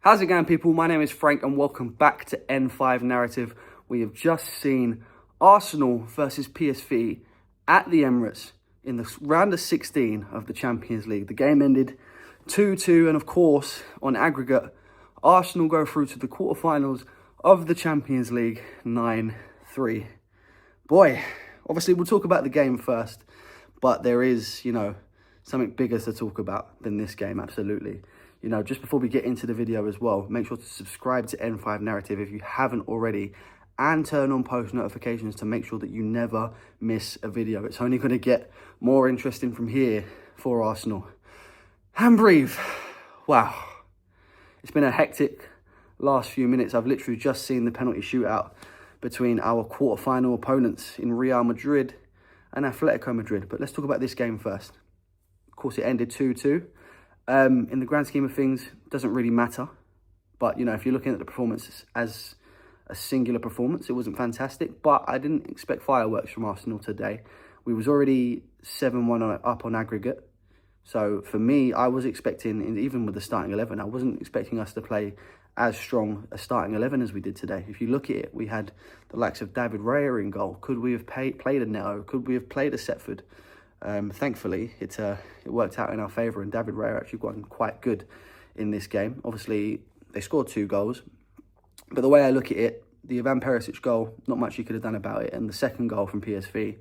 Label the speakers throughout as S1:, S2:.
S1: How's it going, people? My name is Frank and welcome back to N5 Narrative. We have just seen Arsenal versus PSV at the Emirates in the round of 16 of the Champions League. The game ended 2-2 and of course, on aggregate, Arsenal go through to the quarterfinals of the Champions League 9-3. Boy, obviously we'll talk about the game first, but there is, something bigger to talk about than this game, absolutely. Just before we get into the video as well, make sure to subscribe to N5 Narrative if you haven't already and turn on post notifications to make sure that you never miss a video. It's only going to get more interesting from here for Arsenal. And breathe. Wow. It's been a hectic last few minutes. I've literally just seen the penalty shootout between our quarterfinal opponents in Real Madrid and Atletico Madrid. But let's talk about this game first. Of course, it ended 2-2. In the grand scheme of things, doesn't really matter. But, if you're looking at the performance as a singular performance, it wasn't fantastic. But I didn't expect fireworks from Arsenal today. We was already 7-1 up on aggregate. So, for me, I was expecting, even with the starting 11, I wasn't expecting us to play as strong a starting 11 as we did today. If you look at it, we had the likes of David Raya in goal. Could we have played a Neto? Could we have played a Setford? Thankfully, it worked out in our favour, and David Raya actually got quite good in this game. Obviously, they scored 2 goals, but the way I look at it, the Ivan Perisic goal, not much you could have done about it, and the second goal from PSV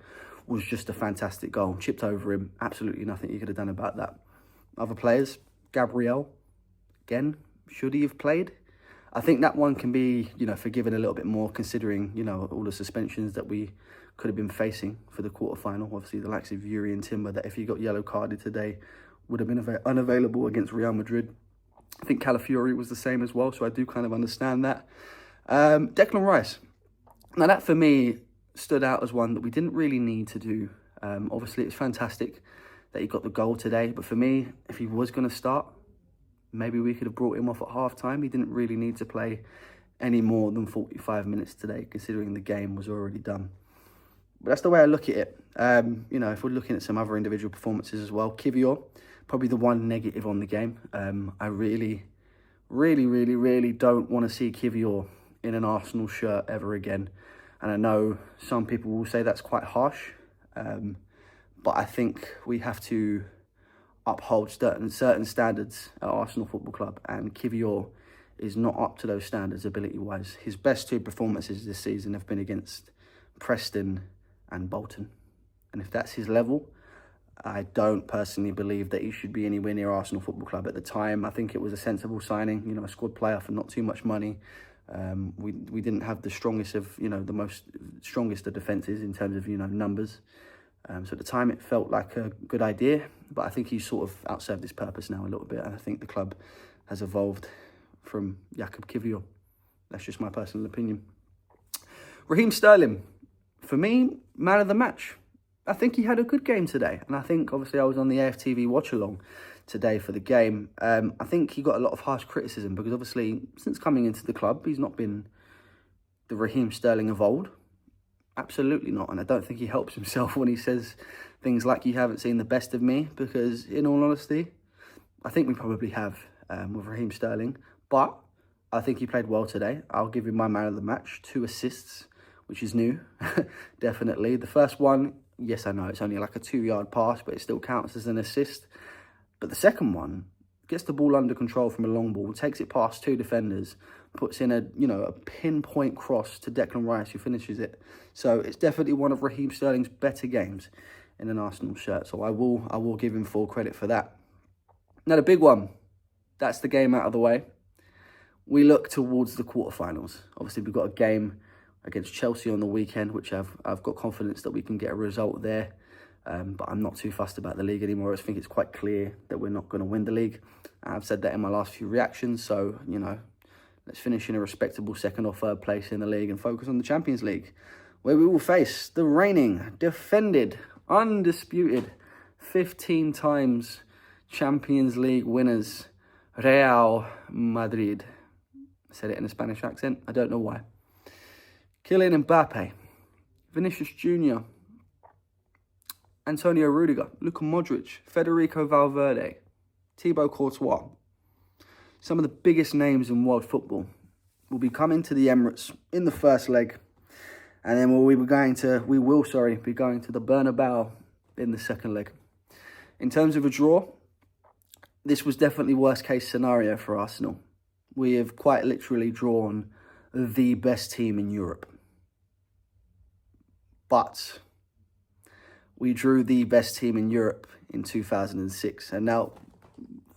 S1: was just a fantastic goal. Chipped over him, absolutely nothing you could have done about that. Other players, Gabriel, again, should he have played? I think that one can be, forgiven a little bit more considering, all the suspensions that we could have been facing for the quarterfinal. Obviously, the likes of Yuri and Timber, that if he got yellow carded today, would have been unavailable against Real Madrid. I think Calafiori was the same as well, so I do kind of understand that. Declan Rice. Now, that for me stood out as one that we didn't really need to do. Obviously, it's fantastic that he got the goal today, but for me, if he was going to start, maybe we could have brought him off at half-time. He didn't really need to play any more than 45 minutes today, considering the game was already done. But that's the way I look at it. If we're looking at some other individual performances as well, Kivior, probably the one negative on the game. I really don't want to see Kivior in an Arsenal shirt ever again. And I know some people will say that's quite harsh, but I think we have to uphold certain standards at Arsenal Football Club, and Kivior is not up to those standards ability-wise. His best 2 performances this season have been against Preston and Bolton. And if that's his level, I don't personally believe that he should be anywhere near Arsenal Football Club. At the time, I think it was a sensible signing, a squad player for not too much money. We didn't have the strongest of, strongest of defences in terms of, numbers. So at the time, it felt like a good idea, but I think he's sort of outserved his purpose now a little bit. And I think the club has evolved from Jakub Kivior. That's just my personal opinion. Raheem Sterling, for me, man of the match. I think he had a good game today. And I think, obviously, I was on the AFTV watch-along today for the game. I think he got a lot of harsh criticism because, obviously, since coming into the club, he's not been the Raheem Sterling of old. Absolutely not. And I don't think he helps himself when he says things like, you haven't seen the best of me, because in all honesty, I think we probably have with Raheem Sterling. But I think he played well today. I'll give him my man of the match. 2 assists, which is new, definitely. The first one, yes, I know, it's only like a 2-yard pass, but it still counts as an assist. But the second one, gets the ball under control from a long ball, takes it past 2 defenders, puts in a pinpoint cross to Declan Rice, who finishes it. So it's definitely one of Raheem Sterling's better games in an Arsenal shirt. So I will give him full credit for that. Now the big one, that's the game out of the way. We look towards the quarterfinals. Obviously, we've got a game against Chelsea on the weekend, which I've got confidence that we can get a result there. But I'm not too fussed about the league anymore. I think it's quite clear that we're not going to win the league. I've said that in my last few reactions. So, let's finish in a respectable 2nd or 3rd place in the league and focus on the Champions League, where we will face the reigning, defended, undisputed, 15 times Champions League winners, Real Madrid. I said it in a Spanish accent. I don't know why. Kylian Mbappe, Vinicius Jr., Antonio Rudiger, Luka Modric, Federico Valverde, Thibaut Courtois, some of the biggest names in world football will be coming to the Emirates in the first leg. And then we will be going to the Bernabeu in the second leg. In terms of a draw, this was definitely worst case scenario for Arsenal. We have quite literally drawn the best team in Europe. But we drew the best team in Europe in 2006. And now,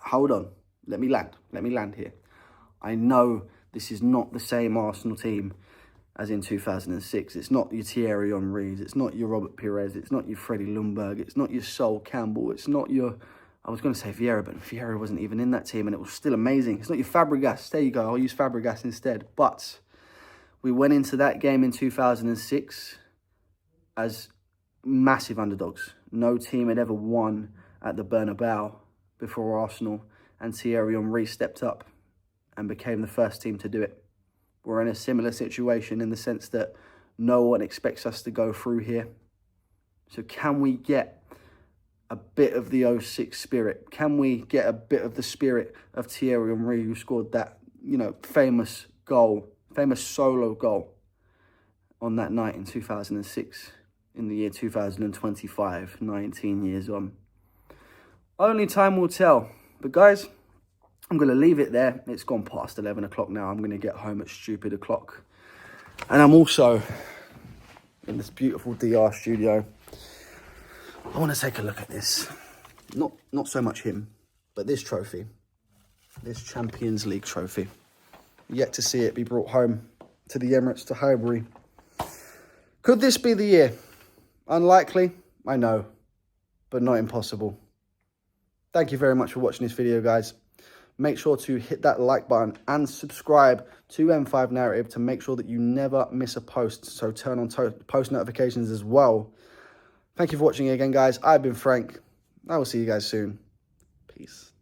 S1: hold on. Let me land here. I know this is not the same Arsenal team as in 2006. It's not your Thierry Henrys. It's not your Robert Pires. It's not your Freddie Ljungberg. It's not your Sol Campbell. It's not your... I was going to say Vieira, but Vieira wasn't even in that team, and it was still amazing. It's not your Fabregas. There you go. I'll use Fabregas instead. But we went into that game in 2006 as massive underdogs. No team had ever won at the Bernabeu before Arsenal, and Thierry Henry stepped up and became the first team to do it. We're in a similar situation in the sense that no one expects us to go through here. So can we get a bit of the 06 spirit? Can we get a bit of the spirit of Thierry Henry, who scored that, famous solo goal on that night in 2006, in the year 2025, 19 years on? Only time will tell. But guys, I'm going to leave it there. It's gone past 11 o'clock now. I'm going to get home at stupid o'clock. And I'm also in this beautiful DR studio. I want to take a look at this. Not so much him, but this trophy. This Champions League trophy. Yet to see it be brought home to the Emirates, to Highbury. Could this be the year? Unlikely, I know, but not impossible. Thank you very much for watching this video, guys. Make sure to hit that like button and subscribe to M5 Narrative to make sure that you never miss a post. So turn on post notifications as well. Thank you for watching again, guys. I've been Frank. I will see you guys soon. Peace.